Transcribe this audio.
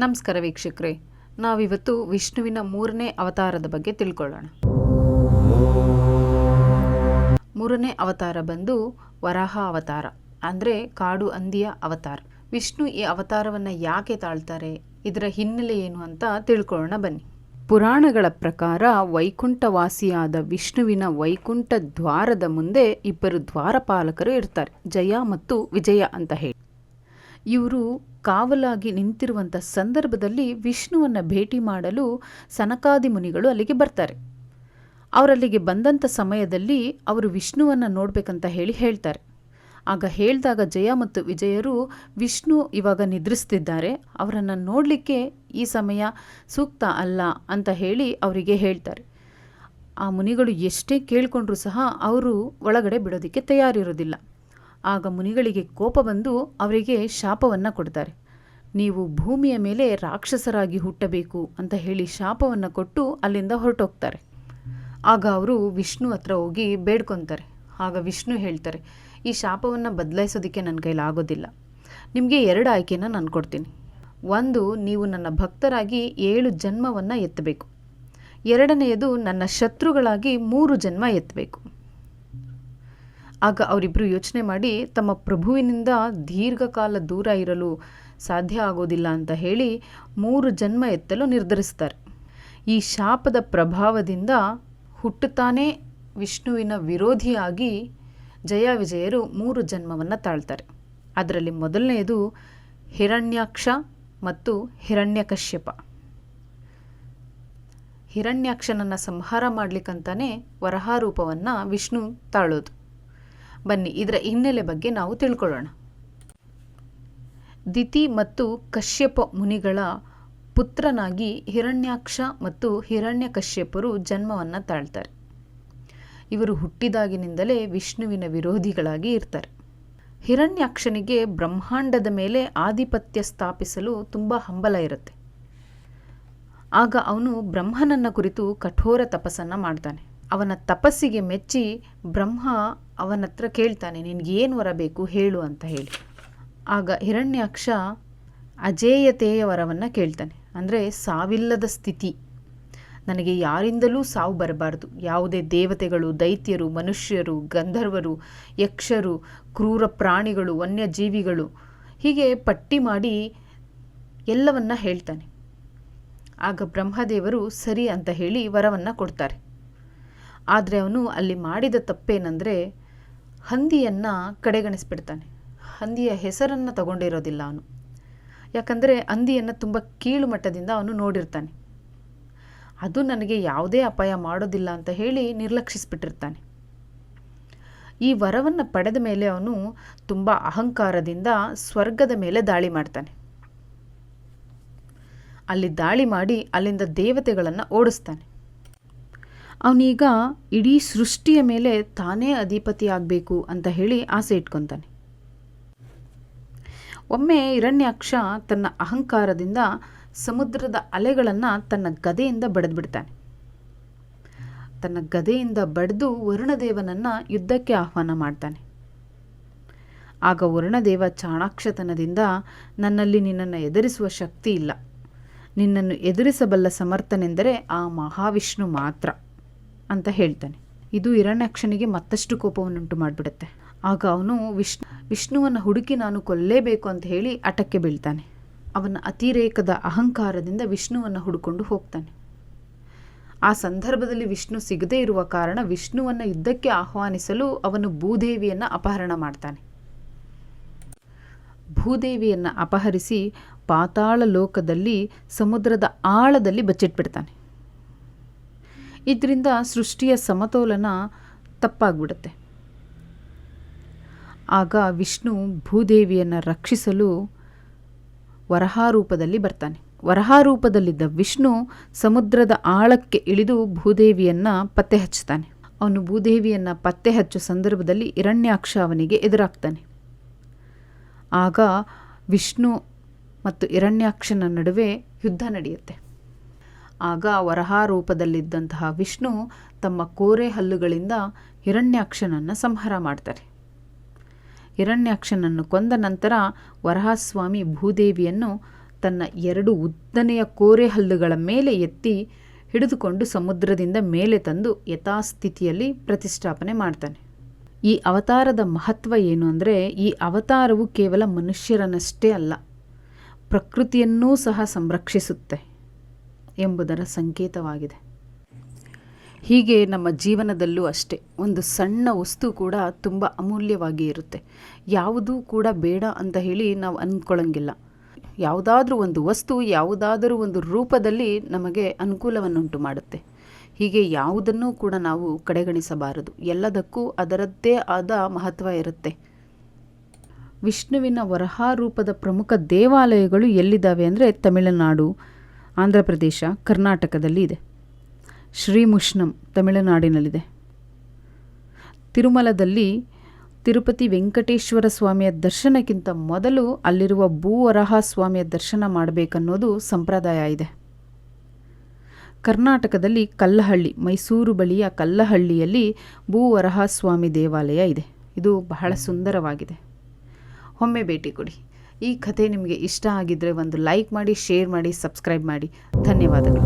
ನಮಸ್ಕಾರ ವೀಕ್ಷಕರೇ, ನಾವಿವತ್ತು ವಿಷ್ಣುವಿನ 3ನೇ ಅವತಾರದ ಬಗ್ಗೆ ತಿಳ್ಕೊಳ್ಳೋಣ. 3ನೇ ಅವತಾರ ಬಂದು ವರಾಹ ಅವತಾರ, ಅಂದರೆ ಕಾಡು ಹಂದಿಯ ಅವತಾರ. ವಿಷ್ಣು ಈ ಅವತಾರವನ್ನು ಯಾಕೆ ತಾಳ್ತಾರೆ, ಇದರ ಹಿನ್ನೆಲೆ ಏನು ಅಂತ ತಿಳ್ಕೊಳ್ಳೋಣ ಬನ್ನಿ. ಪುರಾಣಗಳ ಪ್ರಕಾರ ವೈಕುಂಠವಾಸಿಯಾದ ವಿಷ್ಣುವಿನ ವೈಕುಂಠ ದ್ವಾರದ ಮುಂದೆ ಇಬ್ಬರು ದ್ವಾರಪಾಲಕರು ಇರ್ತಾರೆ, ಜಯ ಮತ್ತು ವಿಜಯ ಅಂತ ಹೇಳಿ. ಇವರು ಕಾವಲಾಗಿ ನಿಂತಿರುವಂಥ ಸಂದರ್ಭದಲ್ಲಿ ವಿಷ್ಣುವನ್ನು ಭೇಟಿ ಮಾಡಲು ಸನಕಾದಿ ಮುನಿಗಳು ಅಲ್ಲಿಗೆ ಬರ್ತಾರೆ. ಅವರಲ್ಲಿಗೆ ಬಂದಂಥ ಸಮಯದಲ್ಲಿ ಅವರು ವಿಷ್ಣುವನ್ನು ನೋಡಬೇಕಂತ ಹೇಳ್ತಾರೆ. ಆಗ ಹೇಳಿದಾಗ ಜಯ ಮತ್ತು ವಿಜಯರು ವಿಷ್ಣು ಇವಾಗ ನಿದ್ರಿಸ್ತಿದ್ದಾರೆ, ಅವರನ್ನು ನೋಡಲಿಕ್ಕೆ ಈ ಸಮಯ ಸೂಕ್ತ ಅಲ್ಲ ಅಂತ ಹೇಳಿ ಅವರಿಗೆ ಹೇಳ್ತಾರೆ. ಆ ಮುನಿಗಳು ಎಷ್ಟೇ ಕೇಳಿಕೊಂಡ್ರೂ ಸಹ ಅವರು ಒಳಗಡೆ ಬಿಡೋದಕ್ಕೆ ತಯಾರಿರೋದಿಲ್ಲ. ಆಗ ಮುನಿಗಳಿಗೆ ಕೋಪ ಬಂದು ಅವರಿಗೆ ಶಾಪವನ್ನು ಕೊಡ್ತಾರೆ. ನೀವು ಭೂಮಿಯ ಮೇಲೆ ರಾಕ್ಷಸರಾಗಿ ಹುಟ್ಟಬೇಕು ಅಂತ ಹೇಳಿ ಶಾಪವನ್ನು ಕೊಟ್ಟು ಅಲ್ಲಿಂದ ಹೊರಟೋಗ್ತಾರೆ. ಆಗ ಅವರು ವಿಷ್ಣು ಹತ್ರ ಹೋಗಿ ಬೇಡ್ಕೊತಾರೆ. ಆಗ ವಿಷ್ಣು ಹೇಳ್ತಾರೆ, ಈ ಶಾಪವನ್ನು ಬದಲಾಯಿಸೋದಕ್ಕೆ ನನ್ನ ಕೈಲಾಗೋದಿಲ್ಲ. ನಿಮಗೆ 2 ಆಯ್ಕೆನ ನಾನು ಕೊಡ್ತೀನಿ. ಒಂದು, ನೀವು ನನ್ನ ಭಕ್ತರಾಗಿ 7 ಜನ್ಮವನ್ನು ಎತ್ತಬೇಕು. 2ನೇದು, ನನ್ನ ಶತ್ರುಗಳಾಗಿ 3 ಜನ್ಮ ಎತ್ತಬೇಕು. ಆಗ ಅವರಿಬ್ಬರು ಯೋಚನೆ ಮಾಡಿ ತಮ್ಮ ಪ್ರಭುವಿನಿಂದ ದೀರ್ಘಕಾಲ ದೂರ ಇರಲು ಸಾಧ್ಯ ಆಗೋದಿಲ್ಲ ಅಂತ ಹೇಳಿ 3 ಜನ್ಮ ಎತ್ತಲು ನಿರ್ಧರಿಸ್ತಾರೆ. ಈ ಶಾಪದ ಪ್ರಭಾವದಿಂದ ಹುಟ್ಟುತ್ತಾನೆ ವಿಷ್ಣುವಿನ ವಿರೋಧಿಯಾಗಿ ಜಯ ವಿಜಯರು 3 ಜನ್ಮವನ್ನು ತಾಳ್ತಾರೆ. ಅದರಲ್ಲಿ ಮೊದಲನೆಯದು ಹಿರಣ್ಯಾಕ್ಷ ಮತ್ತು ಹಿರಣ್ಯಕಶ್ಯಪ. ಹಿರಣ್ಯಾಕ್ಷನನ್ನು ಸಂಹಾರ ಮಾಡಲಿಕ್ಕಂತಾನೆ ವರಾಹ ರೂಪವನ್ನು ವಿಷ್ಣು ತಾಳೋದು. ಬನ್ನಿ, ಇದರ ಹಿನ್ನೆಲೆ ಬಗ್ಗೆ ನಾವು ತಿಳ್ಕೊಳ್ಳೋಣ. ದಿತಿ ಮತ್ತು ಕಶ್ಯಪ ಮುನಿಗಳ ಪುತ್ರನಾಗಿ ಹಿರಣ್ಯಾಕ್ಷ ಮತ್ತು ಹಿರಣ್ಯಕಶ್ಯಪರು ಜನ್ಮವನ್ನು ತಾಳ್ತಾರೆ. ಇವರು ಹುಟ್ಟಿದಾಗಿನಿಂದಲೇ ವಿಷ್ಣುವಿನ ವಿರೋಧಿಗಳಾಗಿ ಇರ್ತಾರೆ. ಹಿರಣ್ಯಾಕ್ಷನಿಗೆ ಬ್ರಹ್ಮಾಂಡದ ಮೇಲೆ ಆಧಿಪತ್ಯ ಸ್ಥಾಪಿಸಲು ತುಂಬ ಹಂಬಲ ಇರುತ್ತೆ. ಆಗ ಅವನು ಬ್ರಹ್ಮನನ್ನ ಕುರಿತು ಕಠೋರ ತಪಸ್ಸನ್ನು ಮಾಡ್ತಾನೆ. ಅವನ ತಪಸ್ಸಿಗೆ ಮೆಚ್ಚಿ ಬ್ರಹ್ಮ ಅವನ ಹತ್ರ ಕೇಳ್ತಾನೆ, ನಿನಗೇನು ವರ ಬೇಕು ಹೇಳು ಅಂತ ಹೇಳಿ. ಆಗ ಹಿರಣ್ಯಾಕ್ಷ ಅಜೇಯತೆಯ ವರವನ್ನು ಕೇಳ್ತಾನೆ, ಅಂದರೆ ಸಾವಿಲ್ಲದ ಸ್ಥಿತಿ. ನನಗೆ ಯಾರಿಂದಲೂ ಸಾವು ಬರಬಾರ್ದು. ಯಾವುದೇ ದೇವತೆಗಳು, ದೈತ್ಯರು, ಮನುಷ್ಯರು, ಗಂಧರ್ವರು, ಯಕ್ಷರು, ಕ್ರೂರ ಪ್ರಾಣಿಗಳು, ವನ್ಯಜೀವಿಗಳು, ಹೀಗೆ ಪಟ್ಟಿ ಮಾಡಿ ಎಲ್ಲವನ್ನ ಹೇಳ್ತಾನೆ. ಆಗ ಬ್ರಹ್ಮದೇವರು ಸರಿ ಅಂತ ಹೇಳಿ ವರವನ್ನು ಕೊಡ್ತಾರೆ. ಆದರೆ ಅವನು ಅಲ್ಲಿ ಮಾಡಿದ ತಪ್ಪೇನೆಂದರೆ ಹಂದಿಯನ್ನು ಕಡೆಗಣಿಸ್ಬಿಡ್ತಾನೆ. ಹಂದಿಯ ಹೆಸರನ್ನು ತಗೊಂಡಿರೋದಿಲ್ಲ ಅವನು, ಯಾಕಂದರೆ ಹಂದಿಯನ್ನು ತುಂಬ ಕೀಳು ಮಟ್ಟದಿಂದ ಅವನು ನೋಡಿರ್ತಾನೆ. ಅದು ನನಗೆ ಯಾವುದೇ ಅಪಾಯ ಮಾಡೋದಿಲ್ಲ ಅಂತ ಹೇಳಿ ನಿರ್ಲಕ್ಷಿಸ್ಬಿಟ್ಟಿರ್ತಾನೆ. ಈ ವರವನ್ನು ಪಡೆದ ಮೇಲೆ ಅವನು ತುಂಬ ಅಹಂಕಾರದಿಂದ ಸ್ವರ್ಗದ ಮೇಲೆ ದಾಳಿ ಮಾಡ್ತಾನೆ. ಅಲ್ಲಿ ದಾಳಿ ಮಾಡಿ ಅಲ್ಲಿಂದ ದೇವತೆಗಳನ್ನು ಓಡಿಸ್ತಾನೆ. ಅವನೀಗ ಇಡೀ ಸೃಷ್ಟಿಯ ಮೇಲೆ ತಾನೇ ಅಧಿಪತಿಯಾಗಬೇಕು ಅಂತ ಹೇಳಿ ಆಸೆ ಇಟ್ಕೊತಾನೆ. ಒಮ್ಮೆ ಹಿರಣ್ಯಾಕ್ಷ ತನ್ನ ಅಹಂಕಾರದಿಂದ ಸಮುದ್ರದ ಅಲೆಗಳನ್ನು ತನ್ನ ಗದೆಯಿಂದ ಬಡಿದ್ಬಿಡ್ತಾನೆ. ತನ್ನ ಗದೆಯಿಂದ ಬಡಿದು ವರುಣದೇವನನ್ನು ಯುದ್ಧಕ್ಕೆ ಆಹ್ವಾನ ಮಾಡ್ತಾನೆ. ಆಗ ವರುಣದೇವ ಚಾಣಾಕ್ಷತನದಿಂದ, ನನ್ನಲ್ಲಿ ನಿನ್ನನ್ನು ಎದುರಿಸುವ ಶಕ್ತಿ ಇಲ್ಲ, ನಿನ್ನನ್ನು ಎದುರಿಸಬಲ್ಲ ಸಮರ್ಥನೆಂದರೆ ಆ ಮಹಾವಿಷ್ಣು ಮಾತ್ರ ಅಂತ ಹೇಳ್ತಾನೆ. ಇದು ಹಿರಣ್ಯಾಕ್ಷನಿಗೆ ಮತ್ತಷ್ಟು ಕೋಪವನ್ನುಂಟು ಮಾಡಿಬಿಡುತ್ತೆ. ಆಗ ಅವನು ವಿಷ್ಣುವನ್ನು ಹುಡುಕಿ ನಾನು ಕೊಲ್ಲೇಬೇಕು ಅಂತ ಹೇಳಿ ಹಠಕ್ಕೆ ಬೀಳ್ತಾನೆ. ಅವನ ಅತಿರೇಕದ ಅಹಂಕಾರದಿಂದ ವಿಷ್ಣುವನ್ನು ಹುಡುಕೊಂಡು ಹೋಗ್ತಾನೆ. ಆ ಸಂದರ್ಭದಲ್ಲಿ ವಿಷ್ಣು ಸಿಗದೇ ಇರುವ ಕಾರಣ ವಿಷ್ಣುವನ್ನು ಯುದ್ಧಕ್ಕೆ ಆಹ್ವಾನಿಸಲು ಅವನು ಭೂದೇವಿಯನ್ನು ಅಪಹರಣ ಮಾಡ್ತಾನೆ. ಭೂದೇವಿಯನ್ನು ಅಪಹರಿಸಿ ಪಾತಾಳ ಲೋಕದಲ್ಲಿ ಸಮುದ್ರದ ಆಳದಲ್ಲಿ ಬಚ್ಚಿಟ್ಬಿಡ್ತಾನೆ. ಇದರಿಂದ ಸೃಷ್ಟಿಯ ಸಮತೋಲನ ತಪ್ಪಾಗ್ಬಿಡುತ್ತೆ. ಆಗ ವಿಷ್ಣು ಭೂದೇವಿಯನ್ನು ರಕ್ಷಿಸಲು ವರಾಹರೂಪದಲ್ಲಿ ಬರ್ತಾನೆ. ವರಾಹರೂಪದಲ್ಲಿದ್ದ ವಿಷ್ಣು ಸಮುದ್ರದ ಆಳಕ್ಕೆ ಇಳಿದು ಭೂದೇವಿಯನ್ನು ಪತ್ತೆ ಹಚ್ಚುತ್ತಾನೆ. ಅವನು ಭೂದೇವಿಯನ್ನು ಪತ್ತೆ ಹಚ್ಚೋ ಸಂದರ್ಭದಲ್ಲಿ ಹಿರಣ್ಯಾಕ್ಷ ಅವನಿಗೆ ಎದುರಾಗ್ತಾನೆ. ಆಗ ವಿಷ್ಣು ಮತ್ತು ಹಿರಣ್ಯಾಕ್ಷನ ನಡುವೆ ಯುದ್ಧ ನಡೆಯುತ್ತೆ. ಆಗ ವರಾಹರೂಪದಲ್ಲಿದ್ದಂತಹ ವಿಷ್ಣು ತಮ್ಮ ಕೋರೆ ಹಲ್ಲುಗಳಿಂದ ಹಿರಣ್ಯಾಕ್ಷನನ್ನು ಸಂಹಾರ ಮಾಡ್ತಾರೆ. ಹಿರಣ್ಯಾಕ್ಷನನ್ನು ಕೊಂದ ನಂತರ ವರಾಹಸ್ವಾಮಿ ಭೂದೇವಿಯನ್ನು ತನ್ನ 2 ಉದ್ದನೆಯ ಕೋರೆ ಹಲ್ಲುಗಳ ಮೇಲೆ ಎತ್ತಿ ಹಿಡಿದುಕೊಂಡು ಸಮುದ್ರದಿಂದ ಮೇಲೆ ತಂದು ಯಥಾಸ್ಥಿತಿಯಲ್ಲಿ ಪ್ರತಿಷ್ಠಾಪನೆ ಮಾಡ್ತಾನೆ. ಈ ಅವತಾರದ ಮಹತ್ವ ಏನು ಅಂದರೆ, ಈ ಅವತಾರವು ಕೇವಲ ಮನುಷ್ಯರನ್ನಷ್ಟೇ ಅಲ್ಲ, ಪ್ರಕೃತಿಯನ್ನೂ ಸಹ ಸಂರಕ್ಷಿಸುತ್ತೆ ಎಂಬುದರ ಸಂಕೇತವಾಗಿದೆ. ಹೀಗೆ ನಮ್ಮ ಜೀವನದಲ್ಲೂ ಅಷ್ಟೇ, ಒಂದು ಸಣ್ಣ ವಸ್ತು ಕೂಡ ತುಂಬ ಅಮೂಲ್ಯವಾಗಿ ಇರುತ್ತೆ. ಯಾವುದೂ ಕೂಡ ಬೇಡ ಅಂತ ಹೇಳಿ ನಾವು ಅಂದ್ಕೊಳ್ಳಂಗಿಲ್ಲ. ಯಾವುದಾದ್ರೂ ಒಂದು ವಸ್ತು ಯಾವುದಾದರೂ ಒಂದು ರೂಪದಲ್ಲಿ ನಮಗೆ ಅನುಕೂಲವನ್ನುಂಟು ಮಾಡುತ್ತೆ. ಹೀಗೆ ಯಾವುದನ್ನೂ ಕೂಡ ನಾವು ಕಡೆಗಣಿಸಬಾರದು. ಎಲ್ಲದಕ್ಕೂ ಅದರದ್ದೇ ಆದ ಮಹತ್ವ ಇರುತ್ತೆ. ವಿಷ್ಣುವಿನ ವರಾಹ ರೂಪದ ಪ್ರಮುಖ ದೇವಾಲಯಗಳು ಎಲ್ಲಿದ್ದಾವೆ ಅಂದರೆ ತಮಿಳುನಾಡು, ಆಂಧ್ರ ಪ್ರದೇಶ, ಕರ್ನಾಟಕದಲ್ಲಿ ಇದೆ. ಶ್ರೀಮುಷ್ಣಂ ತಮಿಳುನಾಡಿನಲ್ಲಿದೆ. ತಿರುಮಲದಲ್ಲಿ ತಿರುಪತಿ ವೆಂಕಟೇಶ್ವರ ಸ್ವಾಮಿಯ ದರ್ಶನಕ್ಕಿಂತ ಮೊದಲು ಅಲ್ಲಿರುವ ಭೂವರಾಹ ಸ್ವಾಮಿಯ ದರ್ಶನ ಮಾಡಬೇಕನ್ನೋದು ಸಂಪ್ರದಾಯ ಇದೆ. ಕರ್ನಾಟಕದಲ್ಲಿ ಕಲ್ಲಹಳ್ಳಿ, ಮೈಸೂರು ಬಳಿಯ ಕಲ್ಲಹಳ್ಳಿಯಲ್ಲಿ ಭೂವರಾಹ ಸ್ವಾಮಿ ದೇವಾಲಯ ಇದೆ. ಇದು ಬಹಳ ಸುಂದರವಾಗಿದೆ. ಒಮ್ಮೆ ಭೇಟಿ ಕೊಡಿ. ಈ ಕಥೆ ನಿಮಗೆ ಇಷ್ಟ ಆಗಿದ್ದರೆ ಒಂದು ಲೈಕ್ ಮಾಡಿ, ಶೇರ್ ಮಾಡಿ, ಸಬ್ಸ್ಕ್ರೈಬ್ ಮಾಡಿ. ಧನ್ಯವಾದಗಳು.